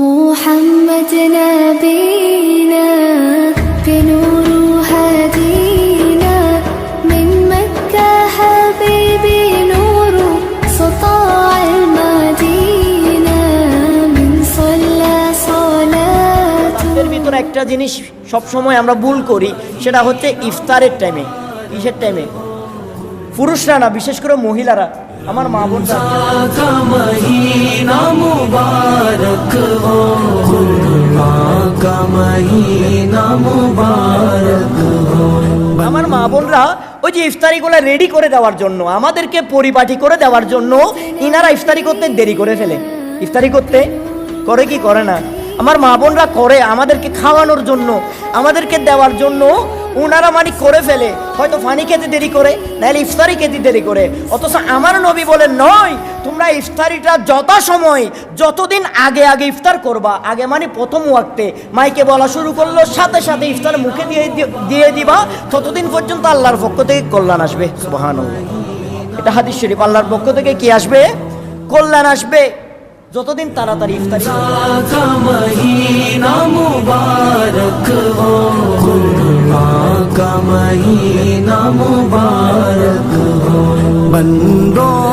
محمد نبينا بنور هدينا من مكة حبيبي نور سطاع المدينة من صلى صلاة এর ভিতরে একটা জিনিস সব সময় আমরা ভুল করি, সেটা হচ্ছে ইফতারের টাইমে। কিসের টাইমে? পুরুষরা না, বিশেষ করে মহিলারা, আমার মা বোনরা, আমার মা বোনরা ওই যে ইফতারিগুলো রেডি করে দেওয়ার জন্য, আমাদেরকে পরিপাটি করে দেওয়ার জন্য ইনারা ইফতারি করতে দেরি করে ফেলে। ইফতারি করতে করে কি করে না? আমার মা বোনরা করে আমাদেরকে খাওয়ানোর জন্য, আমাদেরকে দেওয়ার জন্য ওনারা মানে করে ফেলে। হয়তো পানি খেতে দেরি করে, নাহলে ইফতারি খেতে দেরি করে। অথচ আমার নবী বলেন নয়, তোমরা ইফতারিটা যথাসময় যতদিন আগে আগে ইফতার করবা। আগে মানে প্রথম ওয়াক্তে মাইকে বলা শুরু করলো, সাথে সাথে ইফতার মুখে দিয়ে দিবা, ততদিন পর্যন্ত আল্লাহর পক্ষ থেকে কল্যাণ আসবে। সুবহানাল্লাহ, এটা হাদিস শরীফ। আল্লাহর পক্ষ থেকে কি আসবে? কল্যাণ আসবে। যতদিন তাড়াতাড়ি ইফতারি का महीना मुबारक हो। बंदों